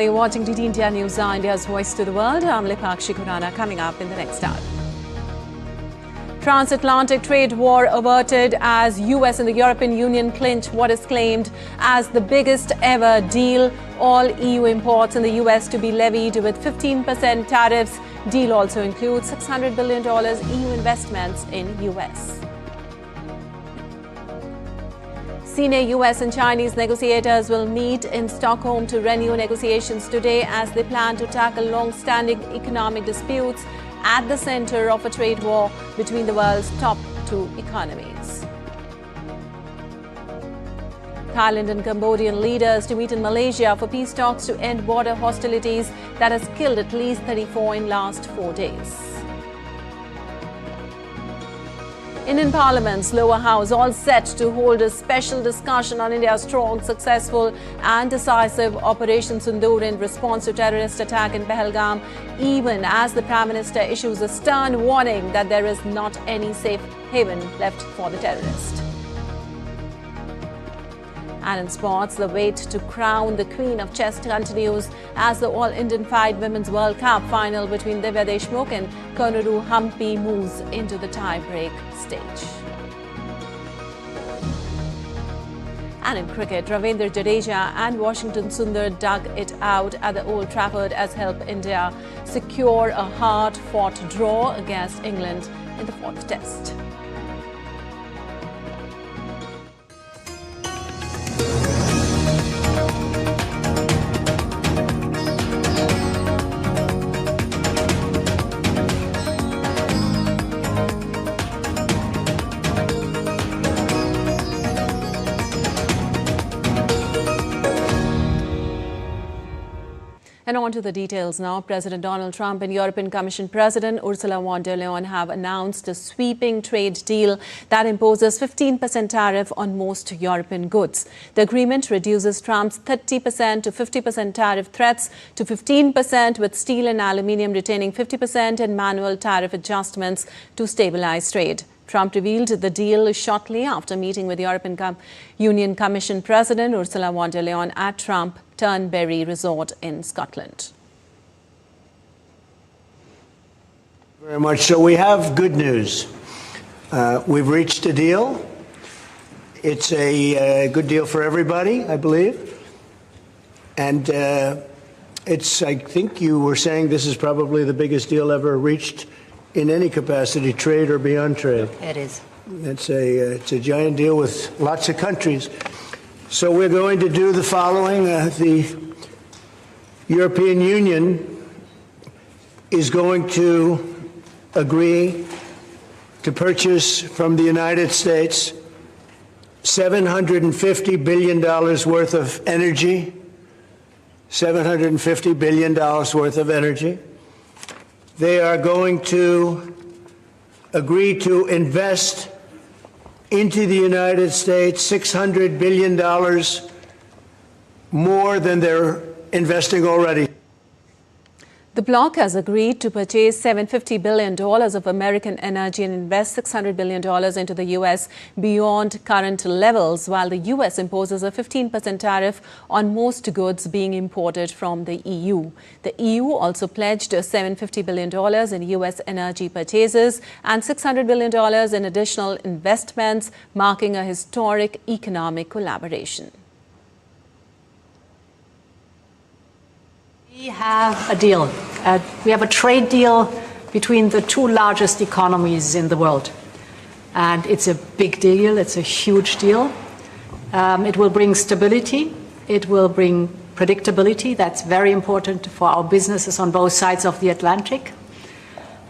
You're watching DT India News, India's voice to the world. I'm Lipakshi Khurana. Coming up in the next hour. Transatlantic trade war averted as US and the European Union clinch what is claimed as the biggest ever deal. All EU imports in the US to be levied with 15% tariffs. Deal also includes $600 billion EU investments in US. Senior US and Chinese negotiators will meet in Stockholm to renew negotiations today as they plan to tackle long-standing economic disputes at the center of a trade war between the world's top two economies. Thailand and Cambodian leaders to meet in Malaysia for peace talks to end border hostilities that has killed at least 34 in last 4 days. Indian Parliament's lower house all set to hold a special discussion on India's strong, successful and decisive Operation Sindoor in response to terrorist attack in Pahalgam, even as the Prime Minister issues a stern warning that there is not any safe haven left for the terrorist. And in sports, the wait to crown the Queen of Chess continues as the All-Indian Fight Women's World Cup final between Divya Deshmukh and Koneru Hampi moves into the tie-break stage. And in cricket, Ravindra Jadeja and Washington Sundar dug it out at the Old Trafford as help India secure a hard-fought draw against England in the fourth test. And on to the details now. President Donald Trump and European Commission President Ursula von der Leyen have announced a sweeping trade deal that imposes 15% tariff on most European goods. The agreement reduces Trump's 30% to 50% tariff threats to 15%, with steel and aluminium retaining 50% and manual tariff adjustments to stabilize trade. Trump revealed the deal shortly after meeting with European Union Commission President Ursula von der Leyen at Trump Turnberry Resort in Scotland. Very much. So we have good news. We've reached a deal. It's a good deal for everybody, I believe. And I think you were saying this is probably the biggest deal ever reached in any capacity, trade or beyond trade. It is. It's a giant deal with lots of countries. So we're going to do the following. The European Union is going to agree to purchase from the United States $750 billion worth of energy. $750 billion worth of energy. They are going to agree to invest into the United States $600 billion more than they're investing already. The bloc has agreed to purchase $750 billion of American energy and invest $600 billion into the U.S. beyond current levels, while the U.S. imposes a 15% tariff on most goods being imported from the EU. The EU also pledged $750 billion in U.S. energy purchases and $600 billion in additional investments, marking a historic economic collaboration. We have a deal. We have a trade deal between the two largest economies in the world. And it's a big deal. It's a huge deal. It will bring stability. It will bring predictability. That's very important for our businesses on both sides of the Atlantic.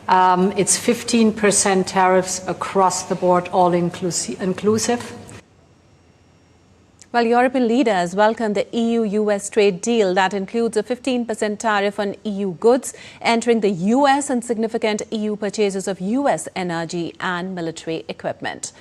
It's 15% tariffs across the board, all inclusive. While European leaders welcome the EU-US trade deal that includes a 15% tariff on EU goods entering the US and significant EU purchases of US energy and military equipment.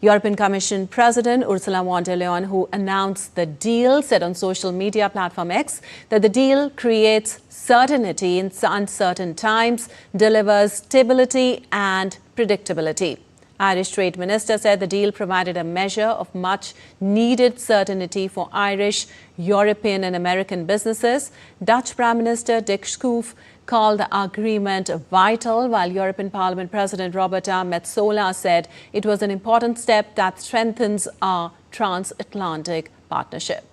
European Commission President Ursula von der Leyen, who announced the deal, said on social media platform X that the deal creates certainty in uncertain times, delivers stability and predictability. Irish Trade Minister said the deal provided a measure of much needed certainty for Irish, European and American businesses. Dutch Prime Minister Dick Schoof called the agreement vital, while European Parliament President Roberta Metsola said it was an important step that strengthens our transatlantic partnership.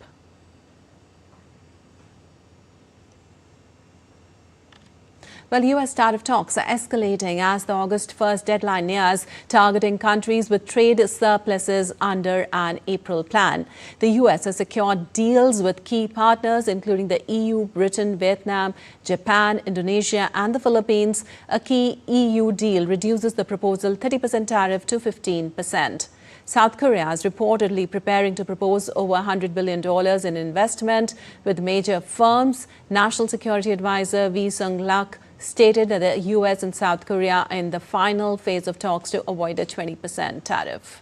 Well, U.S. tariff talks are escalating as the August 1st deadline nears, targeting countries with trade surpluses under an April plan. The U.S. has secured deals with key partners, including the EU, Britain, Vietnam, Japan, Indonesia and the Philippines. A key EU deal reduces the proposal 30% tariff to 15%. South Korea is reportedly preparing to propose over $100 billion in investment with major firms. National Security Advisor Wee Sung-lak stated that the U.S. and South Korea are in the final phase of talks to avoid a 20% tariff.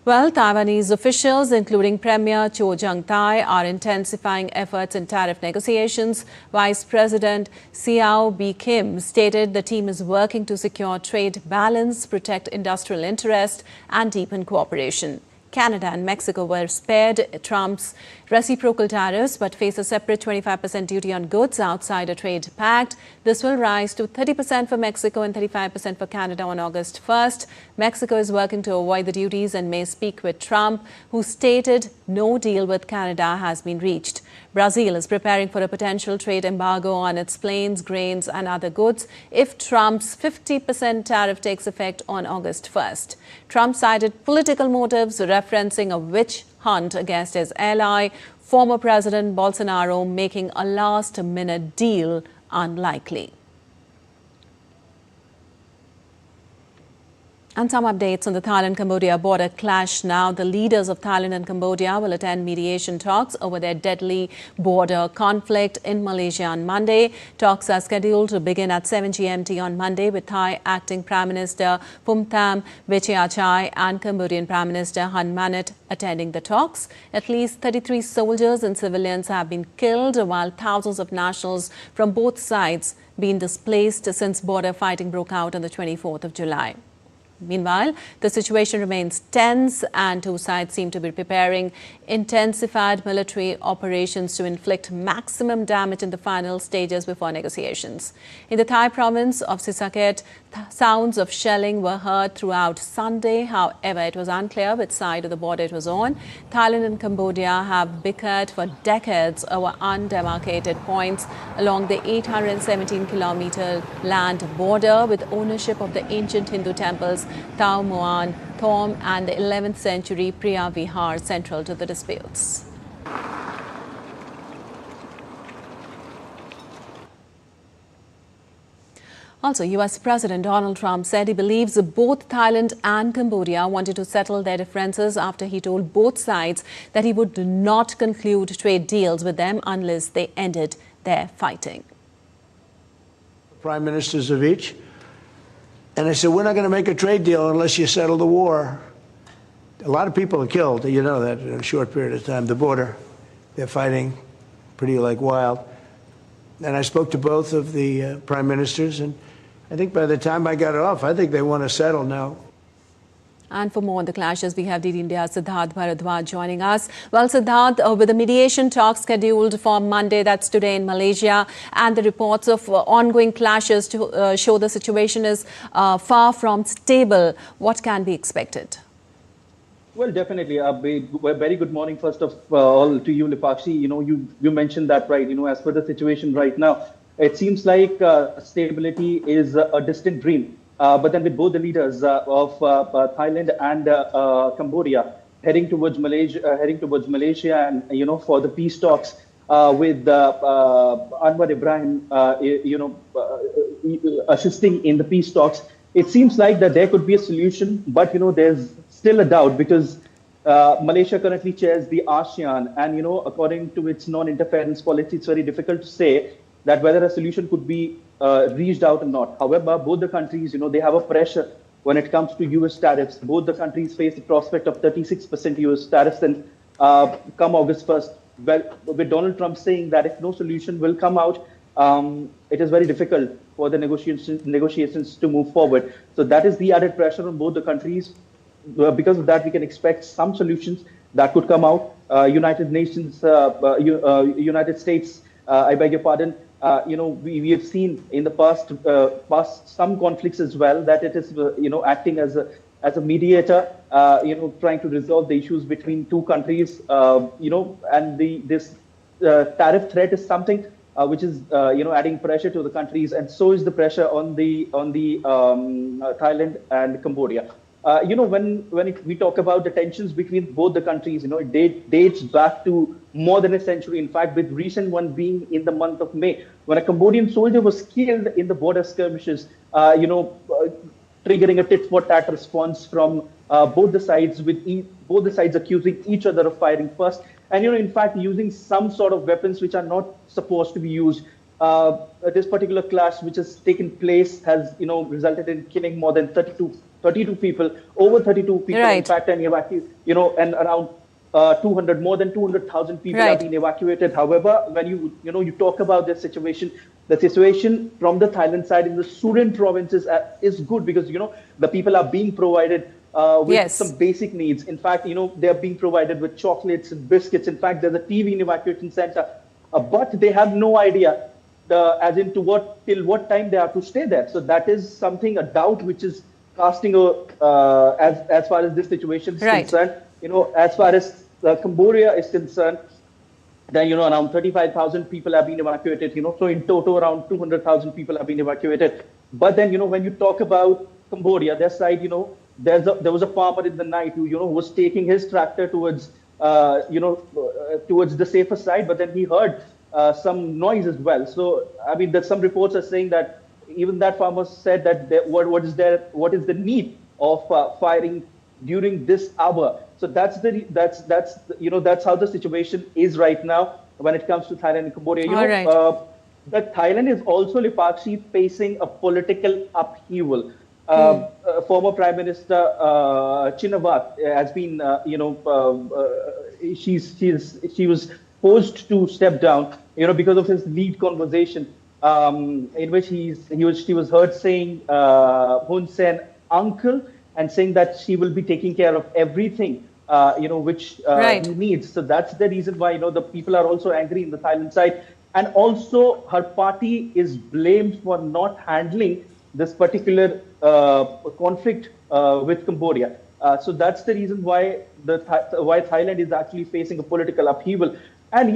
Well, Taiwanese officials, including Premier Cho Jung-tai, are intensifying efforts in tariff negotiations. Vice President Seow B. Kim stated the team is working to secure trade balance, protect industrial interest and deepen cooperation. Canada and Mexico were spared Trump's reciprocal tariffs but face a separate 25% duty on goods outside a trade pact. This will rise to 30% for Mexico and 35% for Canada on August 1st. Mexico is working to avoid the duties and may speak with Trump, who stated no deal with Canada has been reached. Brazil is preparing for a potential trade embargo on its planes, grains and other goods if Trump's 50% tariff takes effect on August 1st. Trump cited political motives, referencing a witch hunt against his ally, former President Bolsonaro, making a last-minute deal unlikely. And some updates on the Thailand-Cambodia border clash now. The leaders of Thailand and Cambodia will attend mediation talks over their deadly border conflict in Malaysia on Monday. Talks are scheduled to begin at 7 GMT on Monday, with Thai Acting Prime Minister Phumtham Vichayachai and Cambodian Prime Minister Hun Manet attending the talks. At least 33 soldiers and civilians have been killed, while thousands of nationals from both sides been displaced since border fighting broke out on the 24th of July. Meanwhile, the situation remains tense and two sides seem to be preparing intensified military operations to inflict maximum damage in the final stages before negotiations. In the Thai province of Sisaket, sounds of shelling were heard throughout Sunday. However, it was unclear which side of the border it was on. Thailand and Cambodia have bickered for decades over undemarcated points along the 817-kilometer land border, with ownership of the ancient Hindu temples Tao Muan, Thom and the 11th century Priya Vihar central to the disputes. Also, U.S. President Donald Trump said he believes both Thailand and Cambodia wanted to settle their differences after he told both sides that he would not conclude trade deals with them unless they ended their fighting. Prime ministers of each. And I said, we're not going to make a trade deal unless you settle the war. A lot of people are killed, you know that, in a short period of time. The border, they're fighting pretty like wild. And I spoke to both of the prime ministers, and I think by the time I got off, I think they want to settle now. And for more on the clashes, we have DD India's Siddharth Bharadwaj joining us. Well, Siddharth, with the mediation talks scheduled for Monday, that's today in Malaysia, and the reports of ongoing clashes to show the situation is far from stable, what can be expected? Well, definitely. A very good morning, first of all, to you, Lipakshi. You know, you mentioned that, right? You know, as per the situation right now, it seems like stability is a distant dream. But then with both the leaders of Thailand and Cambodia heading towards Malaysia, and you know, for the peace talks with Anwar Ibrahim, assisting in the peace talks, it seems like that there could be a solution. But you know, there's still a doubt because Malaysia currently chairs the ASEAN, and you know, according to its non-interference policy, it's very difficult to say that whether a solution could be reached out or not. However, both the countries, you know, they have a pressure when it comes to U.S. tariffs. Both the countries face the prospect of 36% U.S. tariffs and come August 1st, with Donald Trump saying that if no solution will come out, it is very difficult for the negotiations to move forward. So that is the added pressure on both the countries. Because of that, we can expect some solutions that could come out. United Nations, United States, I beg your pardon. We have seen in the past some conflicts as well, that it is acting as a mediator, trying to resolve the issues between two countries. And this tariff threat is something which is adding pressure to the countries, and so is the pressure on the Thailand and Cambodia. When we talk about the tensions between both the countries, it dates back to more than a century. In fact, with recent one being in the month of May, when a Cambodian soldier was killed in the border skirmishes, triggering a tit-for-tat response from both the sides, with both the sides accusing each other of firing first, and in fact using some sort of weapons which are not supposed to be used. This particular clash which has taken place has resulted in killing more than 32 people, over 32 people, right. In fact, and and around more than 200,000 people right. have been evacuated. However, when you talk about this situation, the situation from the Thailand side in the Surin provinces is good, because the people are being provided with yes. some basic needs. In fact, they are being provided with chocolates and biscuits. In fact, there's a TV in evacuation center, but they have no idea as in till what time they have to stay there. So that is something, a doubt which is casting as far as this situation is right. concerned. As far as Cambodia is concerned, then around 35,000 people have been evacuated. So in total, around 200,000 people have been evacuated. But then when you talk about Cambodia, their side, there was a farmer in the night who was taking his tractor towards towards the safer side, but then he heard some noise as well. So I mean, there's some reports are saying that even that farmer said that what is the need of firing during this hour. So that's how the situation is right now when it comes to Thailand and Cambodia. That Thailand is also, Lipakshi, facing a political upheaval. Former Prime Minister Chinawat has been, she was forced to step down, because of his lead conversation, in which she was heard saying Hun Sen uncle, and saying that she will be taking care of everything, which right. he needs. So that's the reason why the people are also angry in the Thailand side, and also her party is blamed for not handling this particular conflict with Cambodia. So that's the reason why Thailand is actually facing a political upheaval. And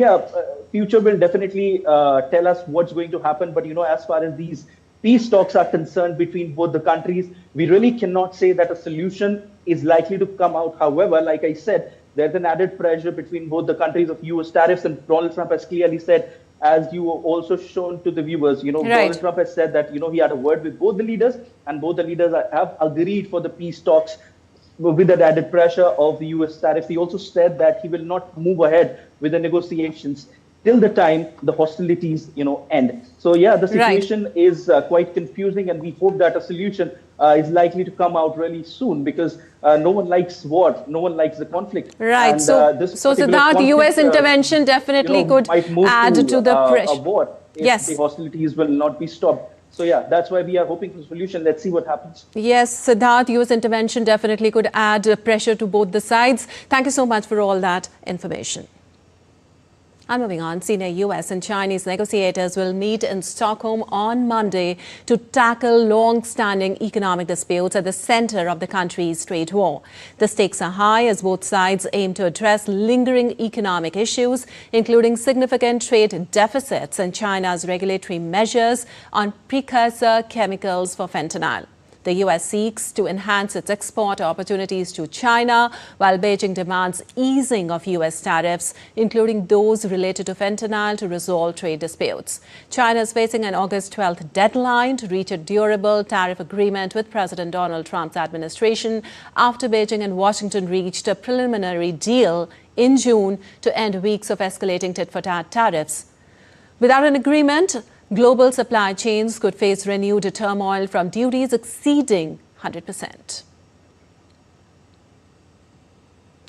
future will definitely tell us what's going to happen. But as far as these peace talks are concerned between both the countries, we really cannot say that a solution is likely to come out. However, like I said, there's an added pressure between both the countries of US tariffs, and Donald Trump has clearly said, as you also shown to the viewers, right. Donald Trump has said that, he had a word with both the leaders, and both the leaders have agreed for the peace talks with the added pressure of the US tariffs. He also said that he will not move ahead with the negotiations till the time the hostilities, end. So the situation right. is quite confusing, and we hope that a solution is likely to come out really soon, because no one likes war, no one likes the conflict. Right. And, so that US intervention definitely could add to the pressure. A war if the hostilities will not be stopped. So that's why we are hoping for a solution. Let's see what happens. Yes, Siddharth, US intervention definitely could add pressure to both the sides. Thank you so much for all that information. And moving on, senior US and Chinese negotiators will meet in Stockholm on Monday to tackle long-standing economic disputes at the center of the country's trade war. The stakes are high as both sides aim to address lingering economic issues, including significant trade deficits and China's regulatory measures on precursor chemicals for fentanyl. The US seeks to enhance its export opportunities to China, while Beijing demands easing of US tariffs, including those related to fentanyl, to resolve trade disputes. China is facing an August 12th deadline to reach a durable tariff agreement with President Donald Trump's administration after Beijing and Washington reached a preliminary deal in June to end weeks of escalating tit-for-tat tariffs. Without an agreement, global supply chains could face renewed turmoil from duties exceeding 100%.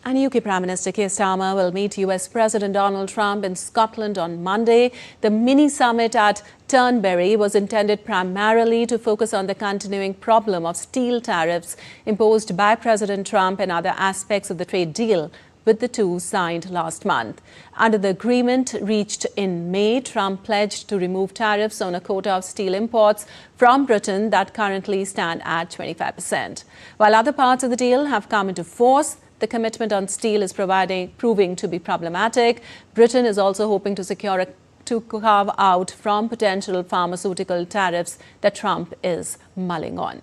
And UK Prime Minister Keir Starmer will meet US President Donald Trump in Scotland on Monday. The mini-summit at Turnberry was intended primarily to focus on the continuing problem of steel tariffs imposed by President Trump and other aspects of the trade deal with the two signed last month. Under the agreement reached in May, Trump pledged to remove tariffs on a quota of steel imports from Britain that currently stand at 25%. While other parts of the deal have come into force, the commitment on steel is proving to be problematic. Britain is also hoping to carve out from potential pharmaceutical tariffs that Trump is mulling on.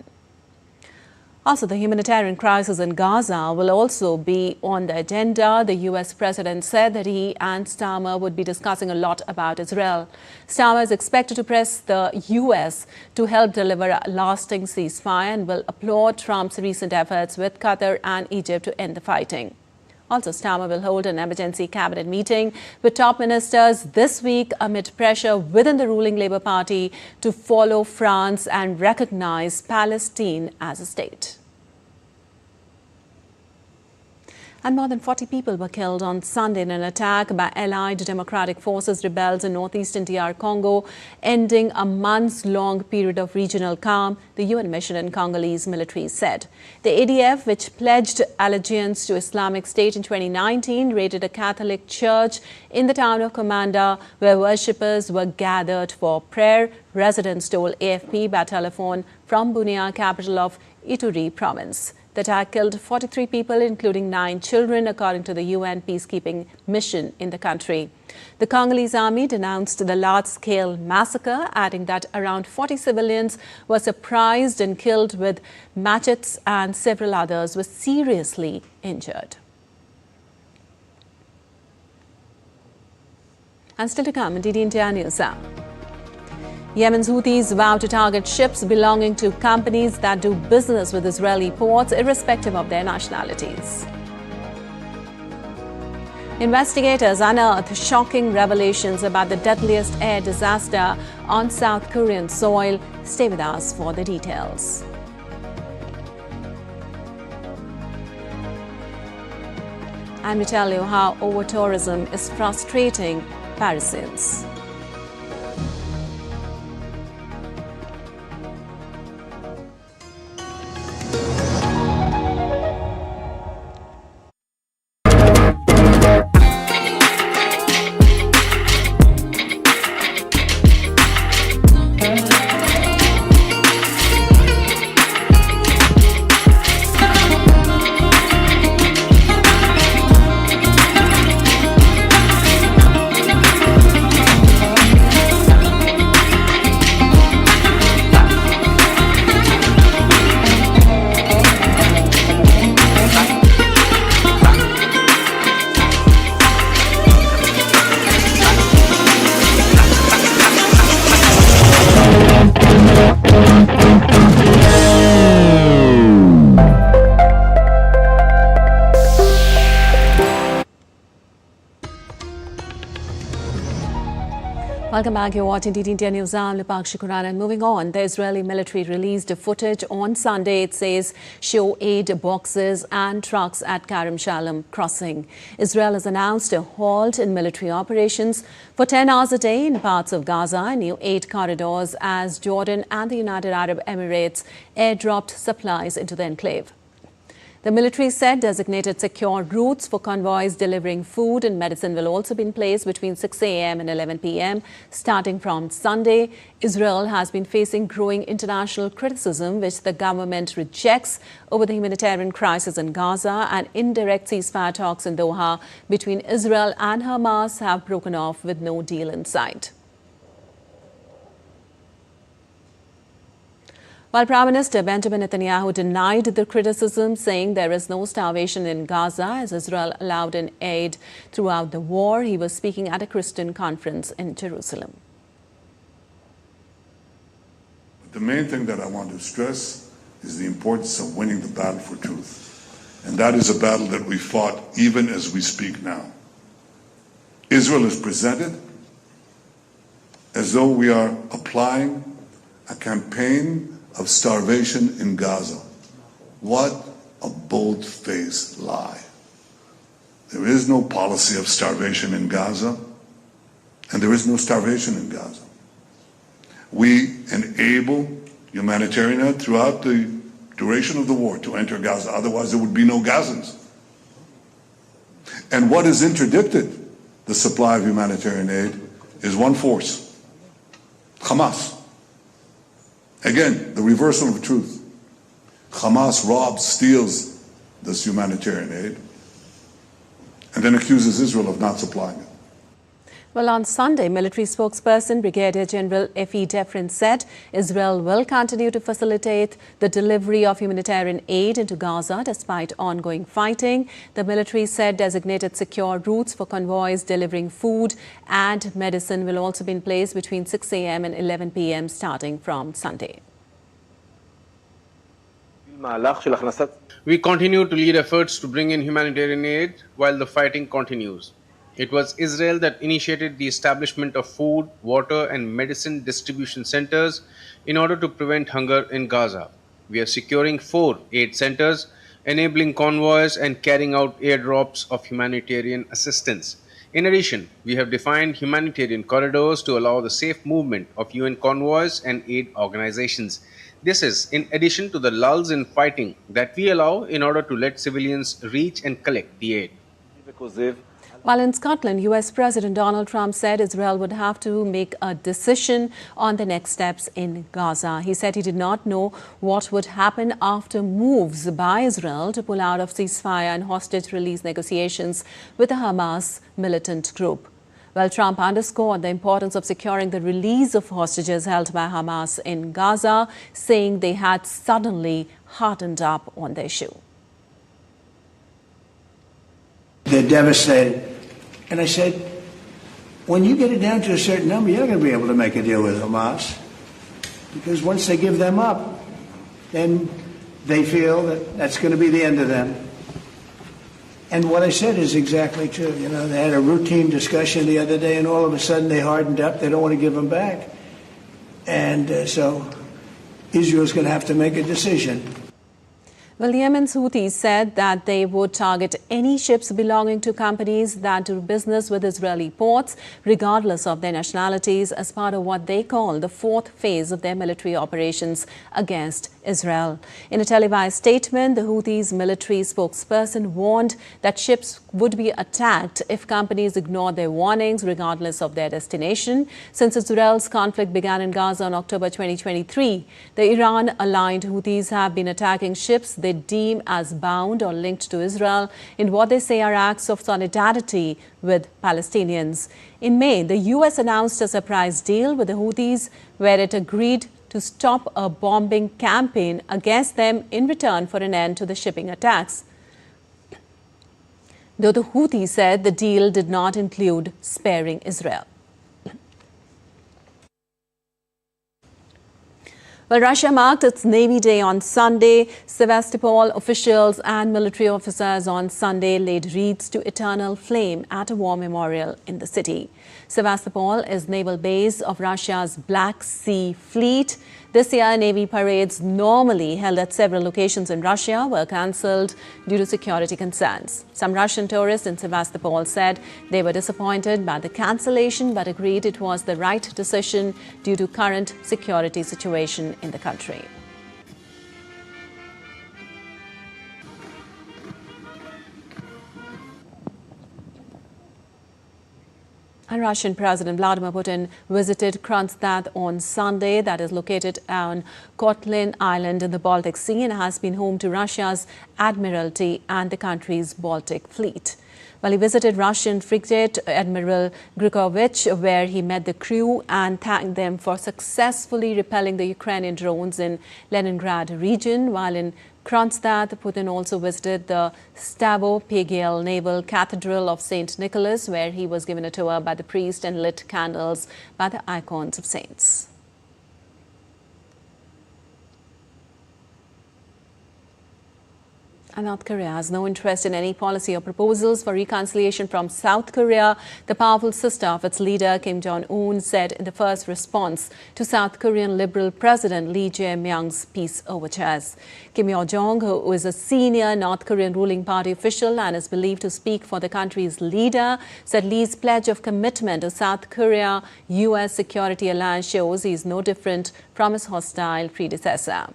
Also, the humanitarian crisis in Gaza will also be on the agenda. The US president said that he and Starmer would be discussing a lot about Israel. Starmer is expected to press the US to help deliver a lasting ceasefire and will applaud Trump's recent efforts with Qatar and Egypt to end the fighting. Also, Starmer will hold an emergency cabinet meeting with top ministers this week amid pressure within the ruling Labour Party to follow France and recognize Palestine as a state. And more than 40 people were killed on Sunday in an attack by Allied Democratic Forces rebels in northeastern DR Congo, ending a months-long period of regional calm, the UN mission and Congolese military said. The ADF, which pledged allegiance to Islamic State in 2019, raided a Catholic church in the town of Komanda, where worshippers were gathered for prayer, residents told AFP by telephone from Bunia, capital of Ituri province. The attack killed 43 people, including 9 children, according to the UN peacekeeping mission in the country. The Congolese army denounced the large-scale massacre, adding that around 40 civilians were surprised and killed, with machetes, and several others were seriously injured. And still to come in DD India News. Yemen's Houthis vow to target ships belonging to companies that do business with Israeli ports, irrespective of their nationalities. Investigators unearthed shocking revelations about the deadliest air disaster on South Korean soil. Stay with us for the details. And we tell you how over-tourism is frustrating Parisians. Welcome back. You're watching DD India News. I'm Lipakshi Kuran. And moving on, the Israeli military released footage on Sunday. It says show aid boxes and trucks at Kerem Shalom crossing. Israel has announced a halt in military operations for 10 hours a day in parts of Gaza and new aid corridors as Jordan and the United Arab Emirates airdropped supplies into the enclave. The military said designated secure routes for convoys delivering food and medicine will also be in place between 6 a.m. and 11 p.m. starting from Sunday. Israel has been facing growing international criticism, which the government rejects, over the humanitarian crisis in Gaza, and indirect ceasefire talks in Doha between Israel and Hamas have broken off with no deal in sight. While Prime Minister Benjamin Netanyahu denied the criticism, saying there is no starvation in Gaza as Israel allowed in aid throughout the war, he was speaking at a Christian conference in Jerusalem. The main thing that I want to stress is the importance of winning the battle for truth. And that is a battle that we fought even as we speak now. Israel is presented as though we are applying a campaign of starvation in Gaza. What a bold-faced lie. There is no policy of starvation in Gaza, and there is no starvation in Gaza. We enable humanitarian aid throughout the duration of the war to enter Gaza. Otherwise, there would be no Gazans. And what has interdicted the supply of humanitarian aid is one force, Hamas. Again, the reversal of truth. Hamas robs, steals this humanitarian aid, and then accuses Israel of not supplying it. Well, on Sunday, military spokesperson Brigadier General F.E. Defrin said Israel will continue to facilitate the delivery of humanitarian aid into Gaza despite ongoing fighting. The military said designated secure routes for convoys delivering food and medicine will also be in place between 6 a.m. and 11 p.m. starting from Sunday. We continue to lead efforts to bring in humanitarian aid while the fighting continues. It was Israel that initiated the establishment of food, water, and medicine distribution centers in order to prevent hunger in Gaza. We are securing 4 aid centers, enabling convoys and carrying out airdrops of humanitarian assistance. In addition, we have defined humanitarian corridors to allow the safe movement of UN convoys and aid organizations. This is in addition to the lulls in fighting that we allow in order to let civilians reach and collect the aid. While in Scotland, U.S. President Donald Trump said Israel would have to make a decision on the next steps in Gaza. He said he did not know what would happen after moves by Israel to pull out of ceasefire and hostage release negotiations with the Hamas militant group. Well, Trump underscored the importance of securing the release of hostages held by Hamas in Gaza, saying they had suddenly hardened up on the issue. They're devastated. And I said, when you get it down to a certain number, you're not going to be able to make a deal with Hamas. Because once they give them up, then they feel that that's going to be the end of them. And what I said is exactly true. You know, they had a routine discussion the other day, and all of a sudden they hardened up. They don't want to give them back. And so Israel's going to have to make a decision. Well, Yemen's Houthis said that they would target any ships belonging to companies that do business with Israeli ports, regardless of their nationalities, as part of what they call the 4th phase of their military operations against Israel. In a televised statement, the Houthis' military spokesperson warned that ships would be attacked if companies ignored their warnings, regardless of their destination. Since Israel's conflict began in Gaza in October 2023, the Iran-aligned Houthis have been attacking ships they deem as bound or linked to Israel in what they say are acts of solidarity with Palestinians. In May, the U.S. announced a surprise deal with the Houthis where it agreed to stop a bombing campaign against them in return for an end to the shipping attacks. Though the Houthis said the deal did not include sparing Israel. Well, Russia marked its Navy Day on Sunday. Sevastopol officials and military officers on Sunday laid wreaths to eternal flame at a war memorial in the city. Sevastopol is naval base of Russia's Black Sea Fleet. This year, Navy parades normally held at several locations in Russia were cancelled due to security concerns. Some Russian tourists in Sevastopol said they were disappointed by the cancellation but agreed it was the right decision due to current security situation in the country. And Russian President Vladimir Putin visited Kronstadt on Sunday, that is located on Kotlin Island in the Baltic Sea, and has been home to Russia's Admiralty and the country's Baltic Fleet. Well, he visited Russian frigate Admiral Grigorovich, where he met the crew and thanked them for successfully repelling the Ukrainian drones in Leningrad region. While in Kronstadt, Putin also visited the Stavropegel Naval Cathedral of St. Nicholas, where he was given a tour by the priest and lit candles by the icons of saints. And North Korea has no interest in any policy or proposals for reconciliation from South Korea, the powerful sister of its leader Kim Jong-un said in the first response to South Korean Liberal President Lee Jae-myung's peace overtures. Kim Yo-jong, who is a senior North Korean ruling party official and is believed to speak for the country's leader, said Lee's pledge of commitment to South Korea-US security alliance shows he is no different from his hostile predecessor.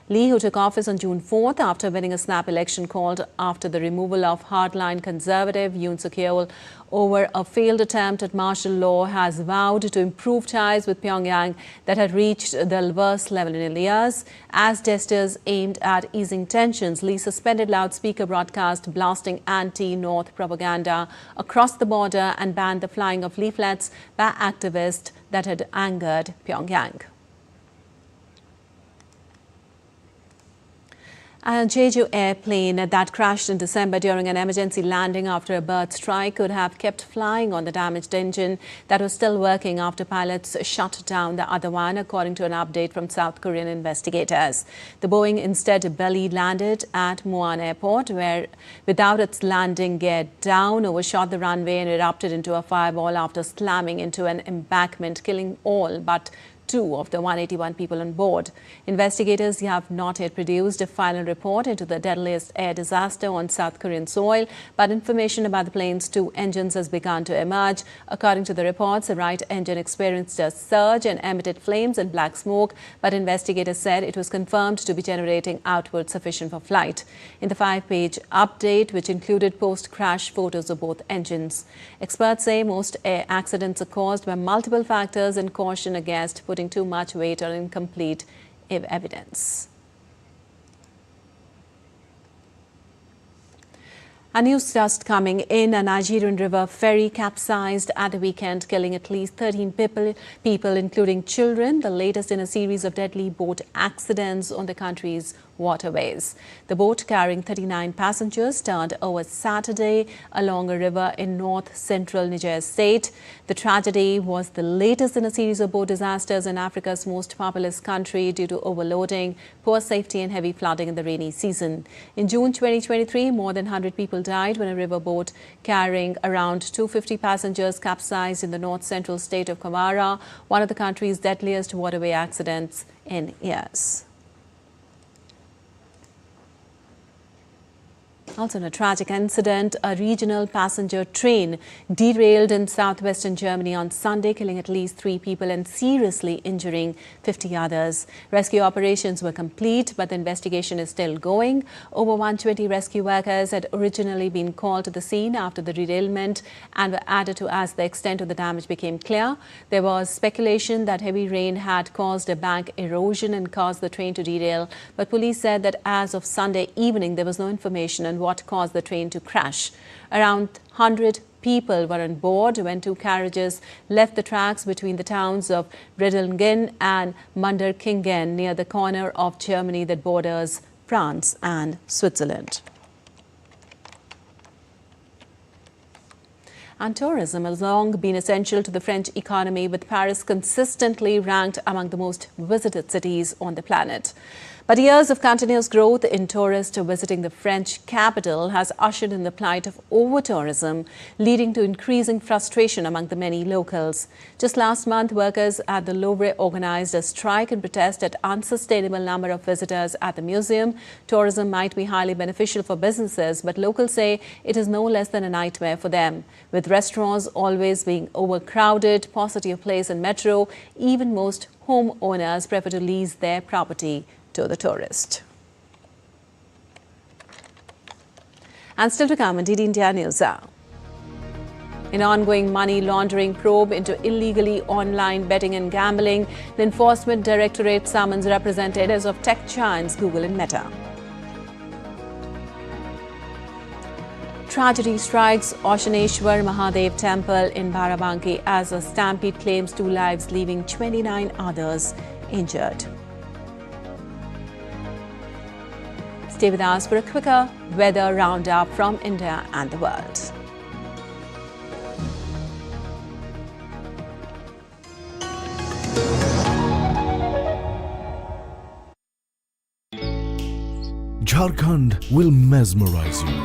Lee, who took office on June 4th after winning a snap election called after the removal of hardline conservative Yoon Suk-yeol over a failed attempt at martial law, has vowed to improve ties with Pyongyang that had reached the worst level in years. As gestures aimed at easing tensions, Lee suspended loudspeaker broadcast blasting anti-North propaganda across the border and banned the flying of leaflets by activists that had angered Pyongyang. A Jeju airplane that crashed in December during an emergency landing after a bird strike could have kept flying on the damaged engine that was still working after pilots shut down the other one, according to an update from South Korean investigators. The Boeing instead belly landed at Muan Airport, where, without its landing gear down, overshot the runway and erupted into a fireball after slamming into an embankment, killing all but 2 of the 181 people on board. Investigators have not yet produced a final report into the deadliest air disaster on South Korean soil, but information about the plane's 2 engines has begun to emerge. According to the reports, the right engine experienced a surge and emitted flames and black smoke, but investigators said it was confirmed to be generating output sufficient for flight. In the 5-page update, which included post-crash photos of both engines, experts say most air accidents are caused by multiple factors and caution against putting too much weight on incomplete evidence. A news just coming in, a Nigerian river ferry capsized at the weekend, killing at least 13 people, including children, the latest in a series of deadly boat accidents on the country's waterways. The boat carrying 39 passengers turned over Saturday along a river in north-central Niger state. The tragedy was the latest in a series of boat disasters in Africa's most populous country due to overloading, poor safety and heavy flooding in the rainy season. In June 2023, more than 100 people died when a river boat carrying around 250 passengers capsized in the north-central state of Kwara, one of the country's deadliest waterway accidents in years. Also in a tragic incident, a regional passenger train derailed in southwestern Germany on Sunday, killing at least 3 people and seriously injuring 50 others. Rescue operations were complete, but the investigation is still going. Over 120 rescue workers had originally been called to the scene after the derailment and were added to as the extent of the damage became clear. There was speculation that heavy rain had caused a bank erosion and caused the train to derail, but police said that as of Sunday evening, there was no information on what caused the train to crash. Around 100 people were on board when 2 carriages left the tracks between the towns of Bredelingen and Munderkingen near the corner of Germany that borders France and Switzerland. And tourism has long been essential to the French economy, with Paris consistently ranked among the most visited cities on the planet. But years of continuous growth in tourists visiting the French capital has ushered in the plight of over-tourism, leading to increasing frustration among the many locals. Just last month, workers at the Louvre organized a strike in protest at unsustainable number of visitors at the museum. Tourism might be highly beneficial for businesses, but locals say it is no less than a nightmare for them. With restaurants always being overcrowded, paucity of place in metro, even most homeowners prefer to lease their property to the tourist. And still to come on DD India News. An ongoing money laundering probe into illegally online betting and gambling, the Enforcement Directorate summons representatives of tech giants Google and Meta. Tragedy strikes Oshaneshwar Mahadev Temple in Barabanki as a stampede claims 2 lives, leaving 29 others injured. Stay with us for a quicker weather roundup from India and the world. Jharkhand will mesmerize you.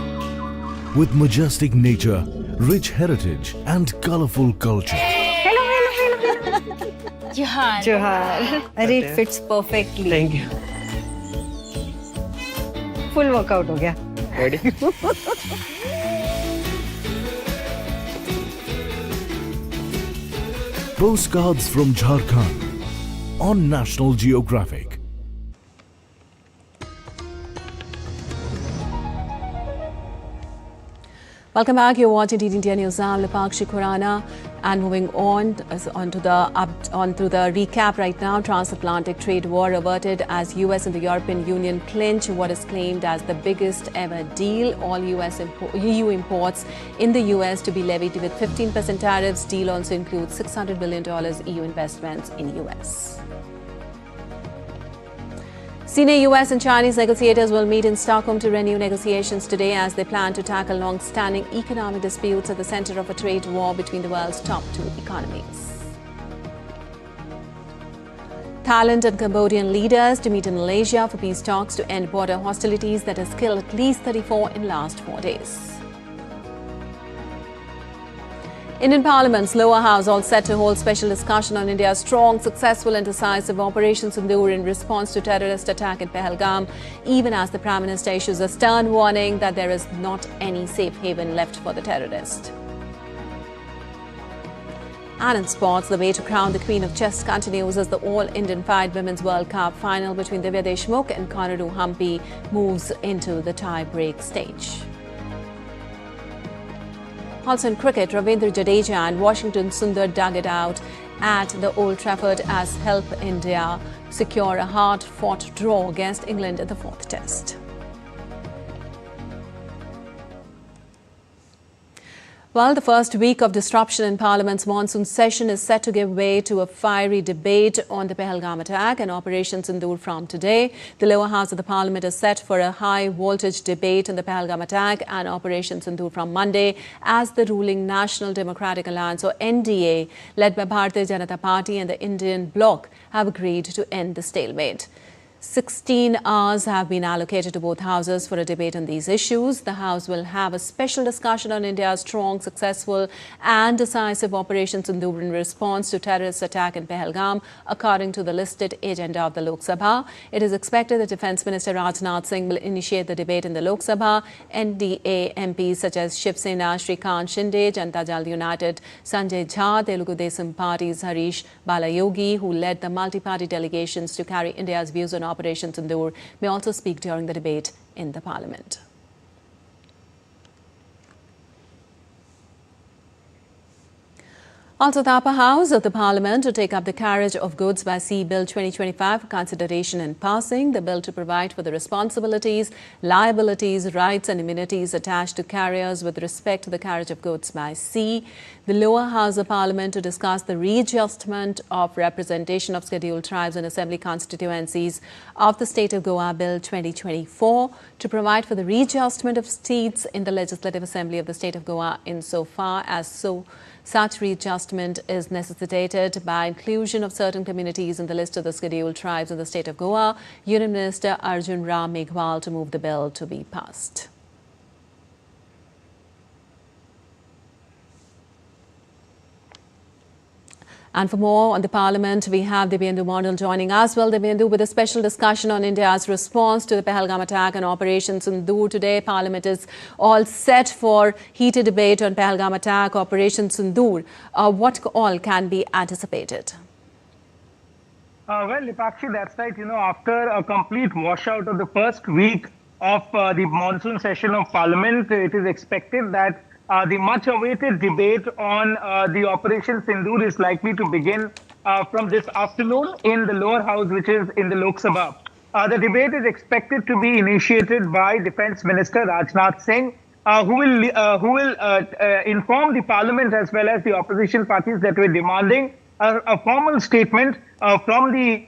With majestic nature, rich heritage and colorful culture. Johar. Johar. Arey, it fits perfectly. Thank you. Full workout हो गया. Ready? Postcards from Jharkhand on National Geographic. Welcome back. You're watching DD India News now. Lipakshi Khurana. And moving on to the recap right now, transatlantic trade war averted as US and the European Union clinch what is claimed as the biggest ever deal. All EU imports in the US to be levied with 15% tariffs. Deal also includes $600 billion EU investments in US. Senior US and Chinese negotiators will meet in Stockholm to renew negotiations today as they plan to tackle long-standing economic disputes at the center of a trade war between the world's top two economies. Thailand and Cambodian leaders to meet in Malaysia for peace talks to end border hostilities that has killed at least 34 in last 4 days. Indian Parliament's lower house all set to hold special discussion on India's strong, successful and decisive Operation Sindoor in response to terrorist attack in Pahalgam, even as the Prime Minister issues a stern warning that there is not any safe haven left for the terrorist. And in sports, the way to crown the Queen of Chess continues as the All-Indian Fight Women's World Cup final between Divya Deshmukh and Konarudh Humpy moves into the tie-break stage. Also in cricket, Ravindra Jadeja and Washington Sundar dug it out at the Old Trafford as help India secure a hard-fought draw against England in the fourth test. Well, the first week of disruption in Parliament's monsoon session is set to give way to a fiery debate on the Pahalgam attack and Operation Sindoor from today. The lower house of the Parliament is set for a high-voltage debate on the Pahalgam attack and Operation Sindoor from Monday as the ruling National Democratic Alliance, or NDA, led by Bharatiya Janata Party and the Indian Bloc, have agreed to end the stalemate. 16 hours have been allocated to both houses for a debate on these issues. The House will have a special discussion on India's strong, successful and decisive Operation Sindoor in response to terrorist attack in Pahalgam, according to the listed agenda of the Lok Sabha. It is expected that Defence Minister Rajnath Singh will initiate the debate in the Lok Sabha. NDA MPs such as Shiv Sena, Shrikant Shinde, Janata Dal United, Sanjay Jha, Telugu Desam Party's Harish Balayogi, who led the multi-party delegations to carry India's views on Operation Sindoor, may also speak during the debate in the Parliament. Also, the upper house of the Parliament to take up the carriage of goods by sea Bill 2025 for consideration and passing. The bill to provide for the responsibilities, liabilities, rights and immunities attached to carriers with respect to the carriage of goods by sea. The lower house of Parliament to discuss the readjustment of representation of scheduled tribes and assembly constituencies of the State of Goa Bill 2024 to provide for the readjustment of seats in the Legislative Assembly of the State of Goa insofar as such readjustment is necessitated by inclusion of certain communities in the list of the scheduled tribes in the State of Goa. Union Minister Arjun Ram Meghwal to move the bill to be passed. And for more on the Parliament, we have Dibyendu Mondal joining us. Well, Dibyendu, with a special discussion on India's response to the Pahalgam attack and Operation Sindoor today, Parliament is all set for heated debate on Pahalgam attack, Operation Sindoor. What all can be anticipated? Well, Lipakshi, that's right. After a complete washout of the first week of the monsoon session of Parliament, it is expected that the much-awaited debate on the Operation Sindoor is likely to begin from this afternoon in the lower house, which is in the Lok Sabha. The debate is expected to be initiated by Defence Minister Rajnath Singh, who will inform the Parliament as well as the opposition parties that were demanding a formal statement from the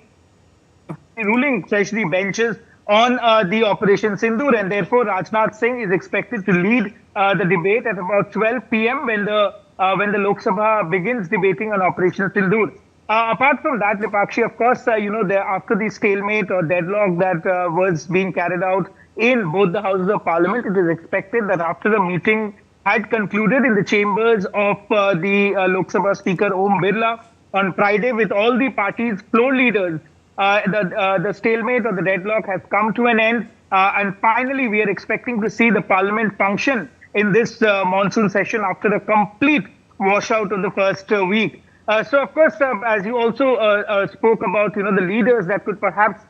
ruling treasury benches on the Operation Sindoor, and therefore Rajnath Singh is expected to lead the debate at about 12 p.m. when the Lok Sabha begins debating on Operation Sindoor. Apart from that, Lipakshi, of course, after the stalemate or deadlock that was being carried out in both the houses of parliament. It is expected that after the meeting had concluded in the chambers of the Lok Sabha Speaker Om Birla on Friday with all the parties' floor leaders, the stalemate or the deadlock has come to an end. And finally, we are expecting to see the parliament function in this monsoon session after a complete washout of the first week. So, of course, as you also spoke about, the leaders that could perhaps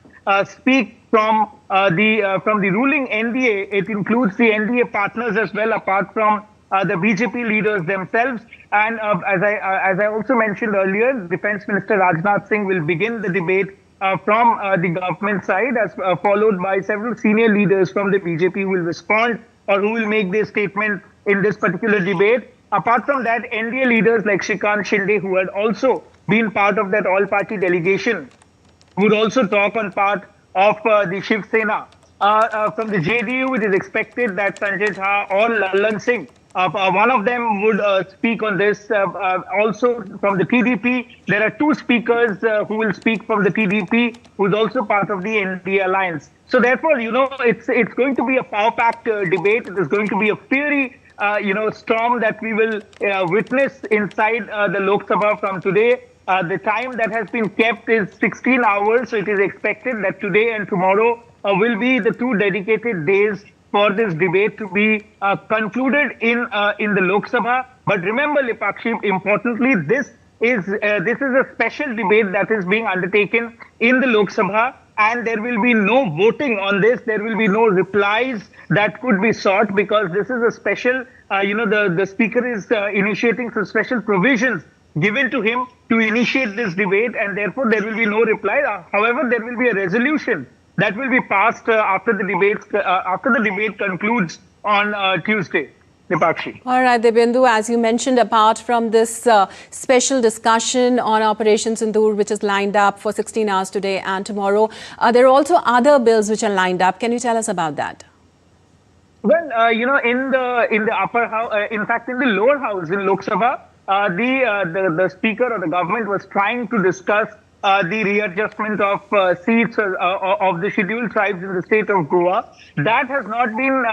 speak from the ruling NDA. It includes the NDA partners as well, apart from the BJP leaders themselves. And as I also mentioned earlier, Defence Minister Rajnath Singh will begin the debate from the government side, as followed by several senior leaders from the BJP who will respond or who will make their statement in this particular debate. Apart from that, NDA leaders like Shrikant Shinde, who had also been part of that all-party delegation, would also talk on part of the Shiv Sena. From the JDU, it is expected that Sanjay Jha or Lallan Singh, one of them would speak on this. Also from the TDP, there are two speakers who will speak from the TDP, who is also part of the NDA alliance. So therefore, it's going to be a power-packed debate. It is going to be a fiery storm that we will witness inside the Lok Sabha from today. The time that has been kept is 16 hours, so it is expected that today and tomorrow will be the two dedicated days for this debate to be concluded in the Lok Sabha. But remember, Lipakshi, importantly, this is a special debate that is being undertaken in the Lok Sabha, and there will be no voting on this. There will be no replies that could be sought, because this is a special, the speaker is initiating some special provisions given to him to initiate this debate, and therefore there will be no reply. However, there will be a resolution that will be passed after the debate concludes on Tuesday. Dipakshi. All right, Debyendu, as you mentioned, apart from this special discussion on Operation Sindoor, which is lined up for 16 hours today and tomorrow, there are also other bills which are lined up. Can you tell us about that? Well, in the upper house, in fact, in the lower house in Lok Sabha, the speaker or the government was trying to discuss the readjustment of seats of the scheduled tribes in the state of Goa. That has not been,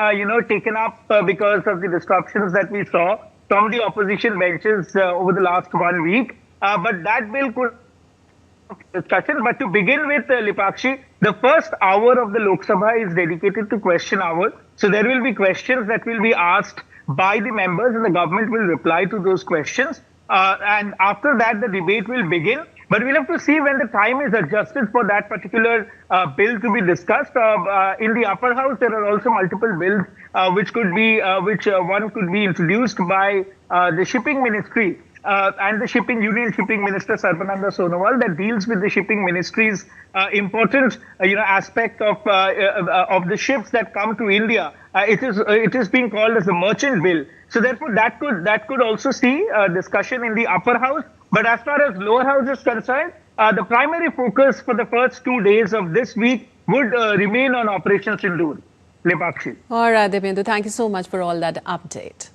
taken up because of the disruptions that we saw from the opposition benches over the last 1 week. But that bill could discussion. But to begin with, Lipakshi, the first hour of the Lok Sabha is dedicated to question hour. So there will be questions that will be asked by the members, and the government will reply to those questions. And after that, the debate will begin. But we'll have to see when the time is adjusted for that particular bill to be discussed. In the upper house, there are also multiple bills which one could be introduced by the shipping ministry and the Union Shipping Minister Sarbananda Sonowal, that deals with the shipping ministry's important aspect of the ships that come to India. It is being called as a merchant bill. So therefore, that could also see discussion in the upper house. But as far as lower house is concerned, the primary focus for the first 2 days of this week would remain on Operation Sindoor. Lipakshi. All right, Debyendu, thank you so much for all that update.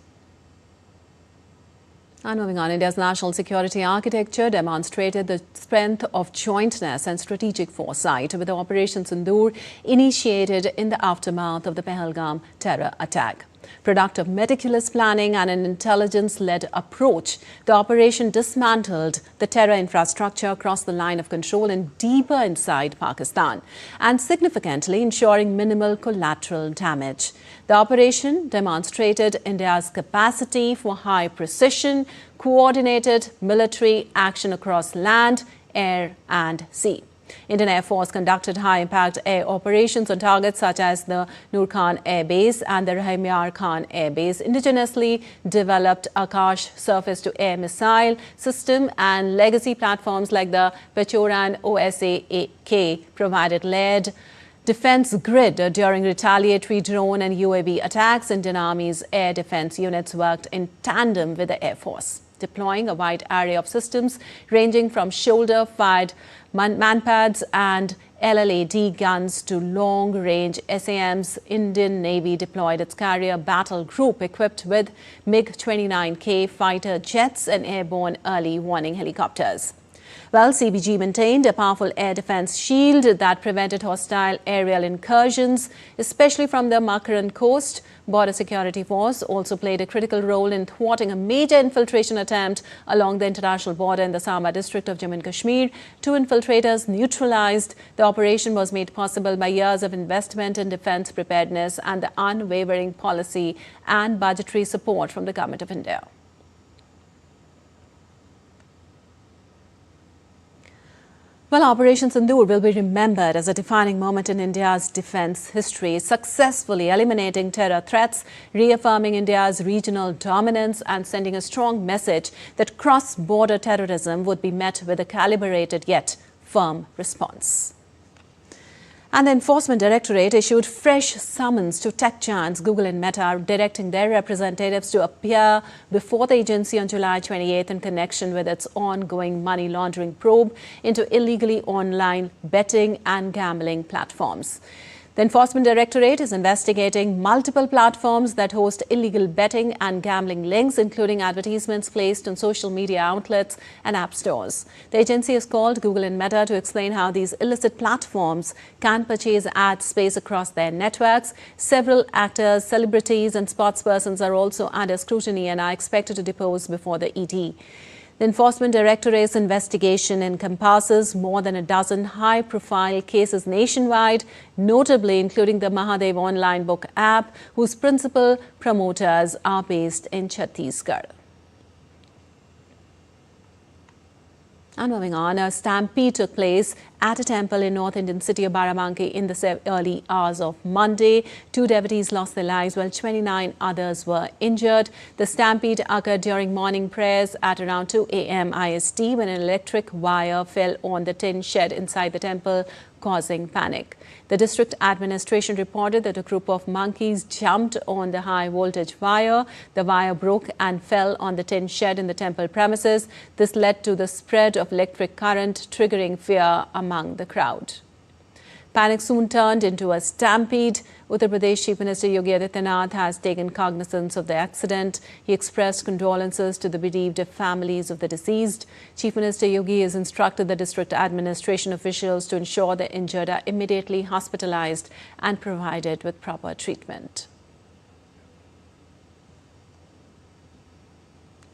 And moving on, India's national security architecture demonstrated the strength of jointness and strategic foresight with Operation Sindoor, initiated in the aftermath of the Pahalgam terror attack. Product of meticulous planning and an intelligence-led approach, the operation dismantled the terror infrastructure across the line of control and deeper inside Pakistan, and significantly ensuring minimal collateral damage. The operation demonstrated India's capacity for high precision, coordinated military action across land, air and sea. Indian Air Force conducted high-impact air operations on targets such as the Noor Khan Air Base and the Rahimyar Khan Air Base, indigenously developed Akash surface-to-air missile system, and legacy platforms like the Pechoran OSA-K provided layered defense grid during retaliatory drone and UAV attacks. Indian Army's air defense units worked in tandem with the Air Force, deploying a wide array of systems ranging from shoulder-fired manpads and LLAD guns to long-range SAMs. Indian Navy deployed its carrier battle group equipped with MiG-29K fighter jets and airborne early warning helicopters. Well, CBG maintained a powerful air defense shield that prevented hostile aerial incursions, especially from the Makran coast. Border Security Force also played a critical role in thwarting a major infiltration attempt along the international border in the Samba district of Jammu and Kashmir. 2 infiltrators neutralized. The operation was made possible by years of investment in defense preparedness and the unwavering policy and budgetary support from the Government of India. Well, Operation Sindoor will be remembered as a defining moment in India's defense history, successfully eliminating terror threats, reaffirming India's regional dominance and sending a strong message that cross-border terrorism would be met with a calibrated yet firm response. And the Enforcement Directorate issued fresh summons to tech giants Google and Meta, directing their representatives to appear before the agency on July 28 in connection with its ongoing money laundering probe into illegally online betting and gambling platforms. The Enforcement Directorate is investigating multiple platforms that host illegal betting and gambling links, including advertisements placed on social media outlets and app stores. The agency has called Google and Meta to explain how these illicit platforms can purchase ad space across their networks. Several actors, celebrities and sportspersons are also under scrutiny and are expected to depose before the ED. The Enforcement Directorate's investigation encompasses more than a dozen high-profile cases nationwide, notably including the Mahadev online book app, whose principal promoters are based in Chhattisgarh. And moving on, a stampede took place at a temple in North Indian city of Barabanki in the early hours of Monday. 2 devotees lost their lives while 29 others were injured. The stampede occurred during morning prayers at around 2 a.m. IST when an electric wire fell on the tin shed inside the temple, causing panic. The district administration reported that a group of monkeys jumped on the high voltage wire. The wire broke and fell on the tin shed in the temple premises. This led to the spread of electric current, triggering fear among the crowd. Panic soon turned into a stampede. Uttar Pradesh Chief Minister Yogi Adityanath has taken cognizance of the accident. He expressed condolences to the bereaved families of the deceased. Chief Minister Yogi has instructed the district administration officials to ensure the injured are immediately hospitalized and provided with proper treatment.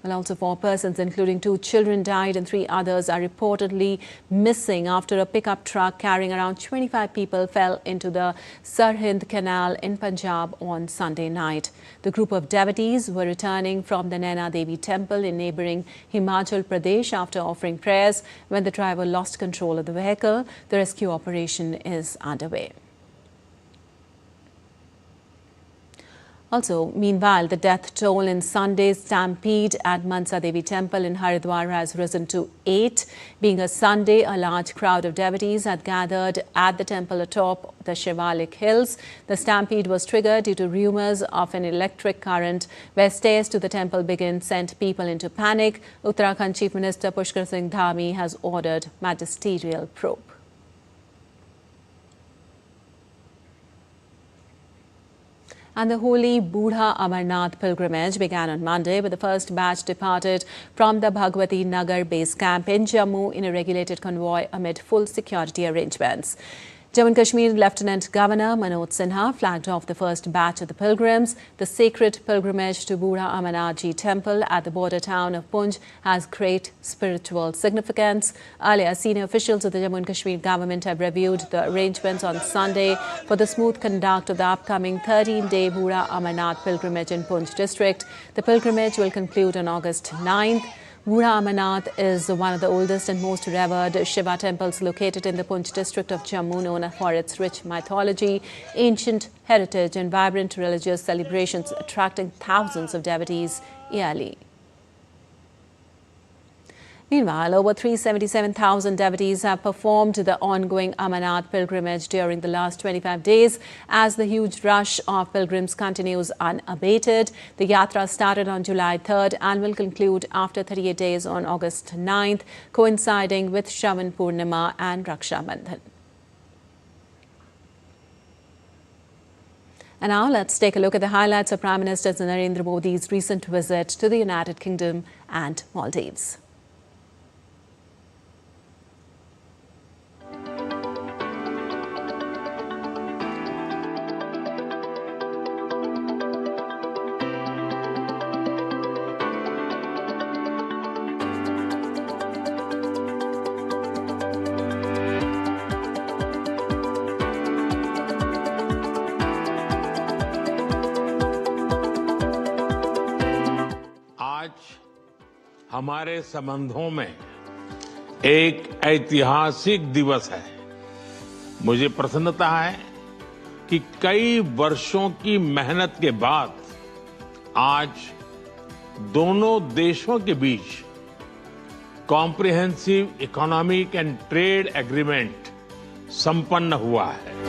Well, also 4 persons, including 2 children, died and 3 others are reportedly missing after a pickup truck carrying around 25 people fell into the Sirhind Canal in Punjab on Sunday night. The group of devotees were returning from the Naina Devi temple in neighboring Himachal Pradesh after offering prayers when the driver lost control of the vehicle. The rescue operation is underway. Also, meanwhile, the death toll in Sunday's stampede at Mansa Devi Temple in Haridwar has risen to 8. Being a Sunday, a large crowd of devotees had gathered at the temple atop the Shivalik hills. The stampede was triggered due to rumors of an electric current where stairs to the temple begin sent people into panic. Uttarakhand Chief Minister Pushkar Singh Dhami has ordered magisterial probe. And the holy Budha Amarnath pilgrimage began on Monday, with the first batch departed from the Bhagwati Nagar base camp in Jammu in a regulated convoy amid full security arrangements. Jammu and Kashmir Lieutenant Governor Manoj Sinha flagged off the first batch of the pilgrims. The sacred pilgrimage to Budha Amarnath Ji temple at the border town of Poonch has great spiritual significance. Earlier, senior officials of the Jammu and Kashmir government have reviewed the arrangements on Sunday for the smooth conduct of the upcoming 13-day Budha Amarnath pilgrimage in Poonch district. The pilgrimage will conclude on August 9th. Budha Amarnath is one of the oldest and most revered Shiva temples located in the Poonch district of Jammu, known for its rich mythology, ancient heritage and vibrant religious celebrations, attracting thousands of devotees yearly. Meanwhile, over 377,000 devotees have performed the ongoing Amarnath pilgrimage during the last 25 days as the huge rush of pilgrims continues unabated. The yatra started on July 3rd and will conclude after 38 days on August 9th, coinciding with Shravan Purnima and Raksha Bandhan. And now let's take a look at the highlights of Prime Minister Narendra Modi's recent visit to the United Kingdom and Maldives. हमारे संबंधों में एक ऐतिहासिक दिवस है। मुझे प्रसन्नता है कि कई वर्षों की मेहनत के बाद आज दोनों देशों के बीच comprehensive economic and trade agreement संपन्न हुआ है।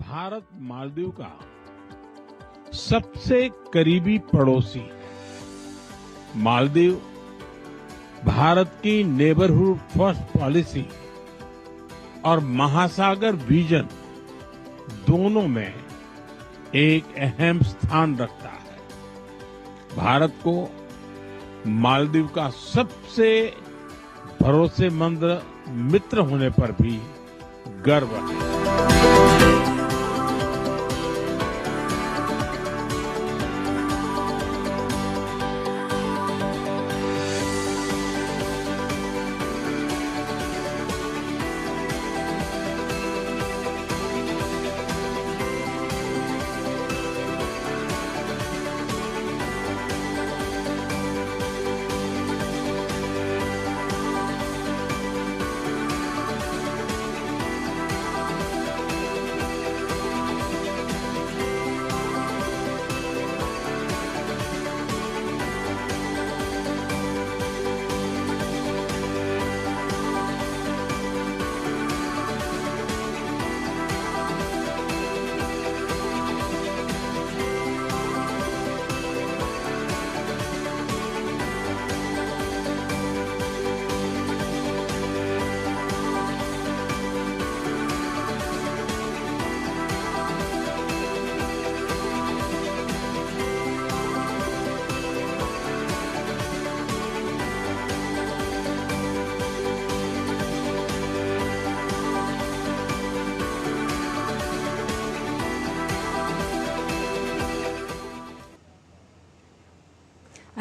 भारत मालदीव का सबसे करीबी पड़ोसी। मालदीव भारत की नेबरहुड फर्स्ट पॉलिसी और महासागर विजन दोनों में एक अहम स्थान रखता है। भारत को मालदीव का सबसे भरोसेमंद मित्र होने पर भी गर्व है।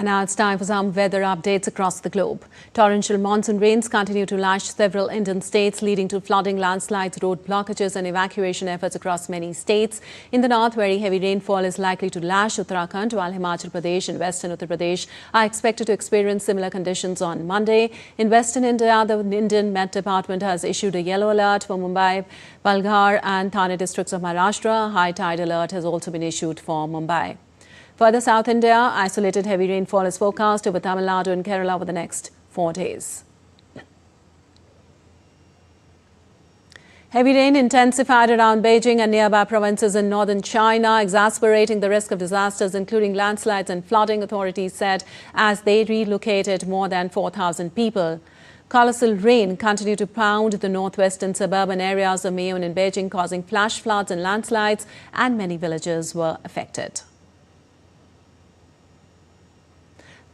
And now it's time for some weather updates across the globe. Torrential monsoon rains continue to lash several Indian states, leading to flooding, landslides, road blockages and evacuation efforts across many states. In the north, very heavy rainfall is likely to lash Uttarakhand, while Himachal Pradesh and western Uttar Pradesh are expected to experience similar conditions on Monday. In western India, the Indian Met Department has issued a yellow alert for Mumbai, Palghar and Thane districts of Maharashtra. A high tide alert has also been issued for Mumbai. Further south India, isolated heavy rainfall is forecast over Tamil Nadu and Kerala over the next 4 days. Heavy rain intensified around Beijing and nearby provinces in northern China, exasperating the risk of disasters, including landslides and flooding, authorities said, as they relocated more than 4,000 people. Colossal rain continued to pound the northwestern suburban areas of Mayon and Beijing, causing flash floods and landslides, and many villages were affected.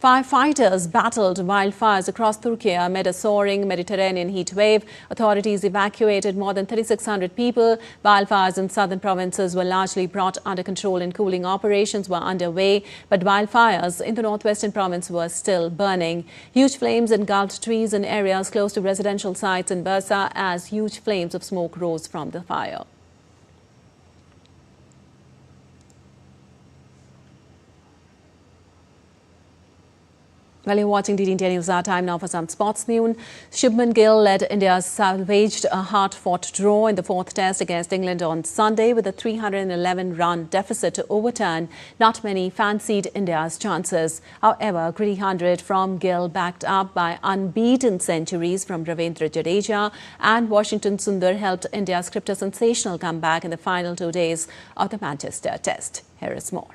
Firefighters battled wildfires across Turkey amid a soaring Mediterranean heat wave. Authorities evacuated more than 3,600 people. Wildfires in southern provinces were largely brought under control and cooling operations were underway. But wildfires in the northwestern province were still burning. Huge flames engulfed trees in areas close to residential sites in Bursa as huge flames of smoke rose from the fire. Well, you're watching DD India News. Our time now for some sports news. Shubman Gill led India salvaged a hard-fought draw in the fourth test against England on Sunday with a 311-run deficit to overturn not many fancied India's chances. However, a gritty 100 from Gill, backed up by unbeaten centuries from Ravindra Jadeja and Washington Sundar, helped India script a sensational comeback in the final 2 days of the Manchester Test. Here is more.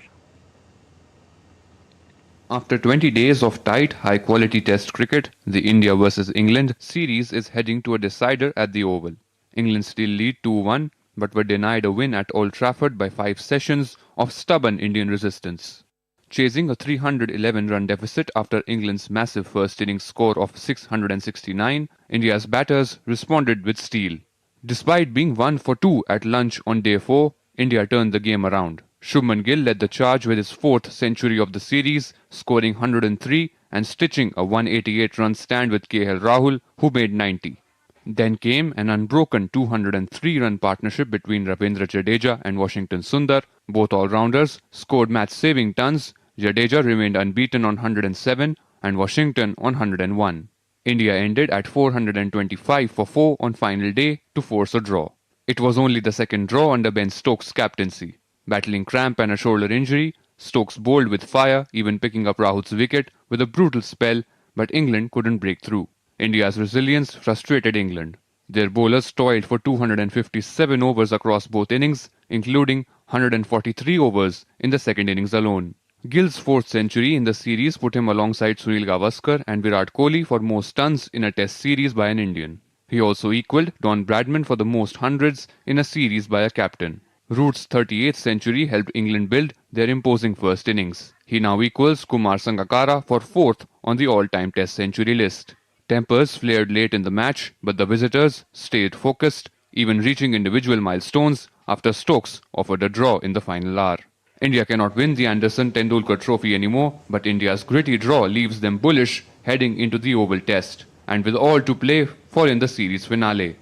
After 20 days of tight, high-quality Test cricket, the India versus England series is heading to a decider at the Oval. England still lead 2-1, but were denied a win at Old Trafford by 5 sessions of stubborn Indian resistance. Chasing a 311-run deficit after England's massive first innings score of 669, India's batters responded with steel. Despite being 1 for 2 at lunch on day 4, India turned the game around. Shubman Gill led the charge with his 4th century of the series, scoring 103 and stitching a 188-run stand with KL Rahul, who made 90. Then came an unbroken 203-run partnership between Ravindra Jadeja and Washington Sundar. Both all-rounders scored match-saving tons. Jadeja remained unbeaten on 107 and Washington on 101. India ended at 425 for 4 on final day to force a draw. It was only the second draw under Ben Stokes' captaincy. Battling cramp and a shoulder injury, Stokes bowled with fire, even picking up Rahul's wicket with a brutal spell, but England couldn't break through. India's resilience frustrated England. Their bowlers toiled for 257 overs across both innings, including 143 overs in the second innings alone. Gill's 4th century in the series put him alongside Sunil Gavaskar and Virat Kohli for most tons in a Test series by an Indian. He also equalled Don Bradman for the most hundreds in a series by a captain. Root's 38th century helped England build their imposing first innings. He now equals Kumar Sangakkara for 4th on the all-time Test century list. Tempers flared late in the match, but the visitors stayed focused, even reaching individual milestones after Stokes offered a draw in the final hour. India cannot win the Anderson Tendulkar Trophy anymore, but India's gritty draw leaves them bullish heading into the Oval Test, and with all to play for in the series finale.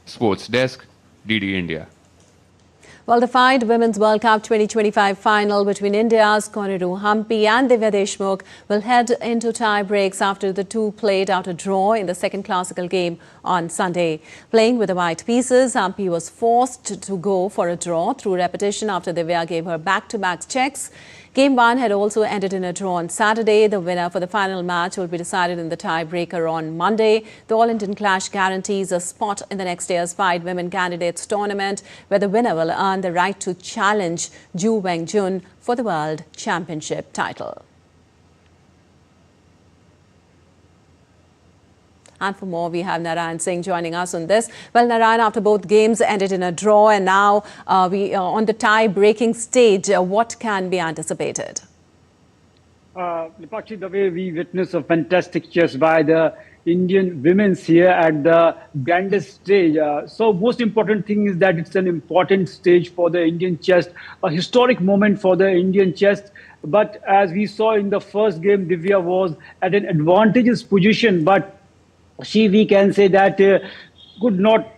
Sports Desk, DD India. Well, the fight Women's World Cup 2025 final between India's Koneru Hampi and Divya Deshmukh will head into tie breaks after the two played out a draw in the second classical game on Sunday. Playing with the white pieces, Hampi was forced to go for a draw through repetition after Divya gave her back-to-back checks. Game 1 had also ended in a draw on Saturday. The winner for the final match will be decided in the tiebreaker on Monday. The All-Indian clash guarantees a spot in the next year's Five Women Candidates tournament, where the winner will earn the right to challenge Ju Wengjun for the World Championship title. And for more, we have Narayan Singh joining us on this. Well, Narayan, after both games ended in a draw and now we are on the tie-breaking stage, what can be anticipated? Lipakshi, the way we witnessed a fantastic chess by the Indian women's here at the grandest stage. So most important thing is that it's an important stage for the Indian chess, a historic moment for the Indian chess. But as we saw in the first game, Divya was at an advantageous position, but we can say that could not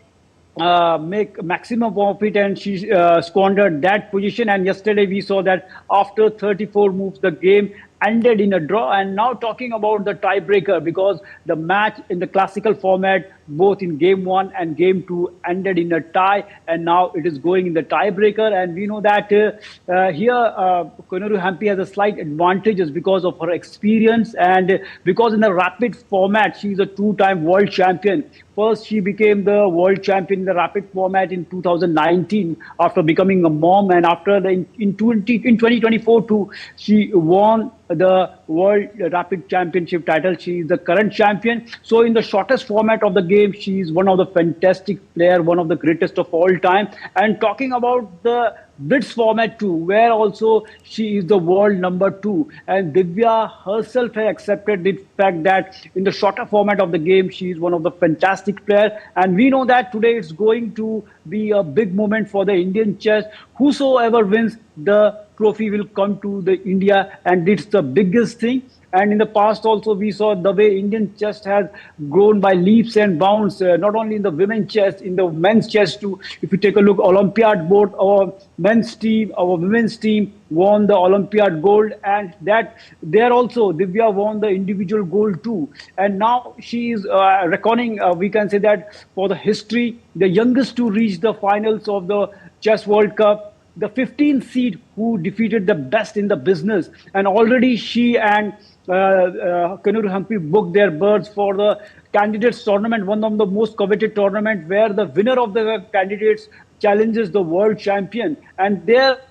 make maximum of it, and she squandered that position. And yesterday we saw that after 34 moves, the game ended in a draw. And now talking about the tiebreaker, because the match in the classical format, both in game 1 and game 2, ended in a tie, and now it is going in the tiebreaker. And we know that here Koneru Hampi has a slight advantages because of her experience, and because in the rapid format she is a 2-time world champion. First, she became the world champion in the rapid format in 2019 after becoming a mom, and after in 2024 too, she won the World Rapid Championship title. She is the current champion. So in the shortest format of the game, she is one of the fantastic player, one of the greatest of all time. And talking about the blitz format too, where also she is the world number 2. And Divya herself has accepted the fact that in the shorter format of the game, she is one of the fantastic players. And we know that today it's going to be a big moment for the Indian chess. Whosoever wins the trophy will come to the India, and it's the biggest thing. And in the past also, we saw the way Indian chess has grown by leaps and bounds, not only in the women's chess, in the men's chess too. If you take a look, Olympiad board, our men's team, our women's team won the Olympiad gold, and that there also Divya won the individual gold too. And now she is reckoning, we can say that for the history, the youngest to reach the finals of the Chess World Cup, the 15th seed who defeated the best in the business. And already she and Kanur Hampi booked their berths for the candidates tournament, one of the most coveted tournament, where the winner of the candidates challenges the world champion. And their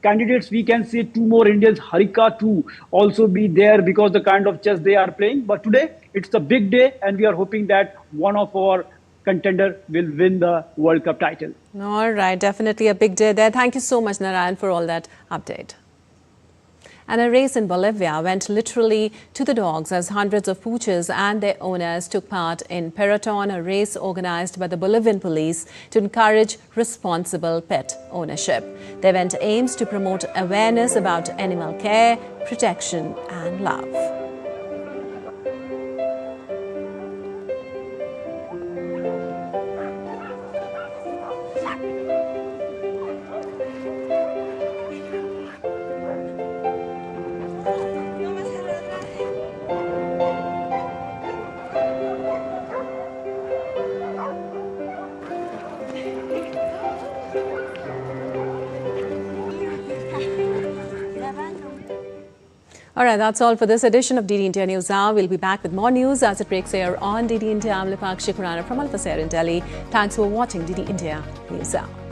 candidates, we can see two more Indians, Harika too, also be there because the kind of chess they are playing. But today, it's a big day, and we are hoping that one of our contender will win the World Cup title. All right, definitely a big day there. Thank you so much, Narayan, for all that update. And a race in Bolivia went literally to the dogs as hundreds of poochers and their owners took part in Peloton, a race organized by the Bolivian police to encourage responsible pet ownership. The event aims to promote awareness about animal care, protection and love. All right, that's all for this edition of DD India News Hour. We'll be back with more news as it breaks here on DD India. I'm Lipakshi Khurana from Al Fasair in Delhi. Thanks for watching DD India News Hour.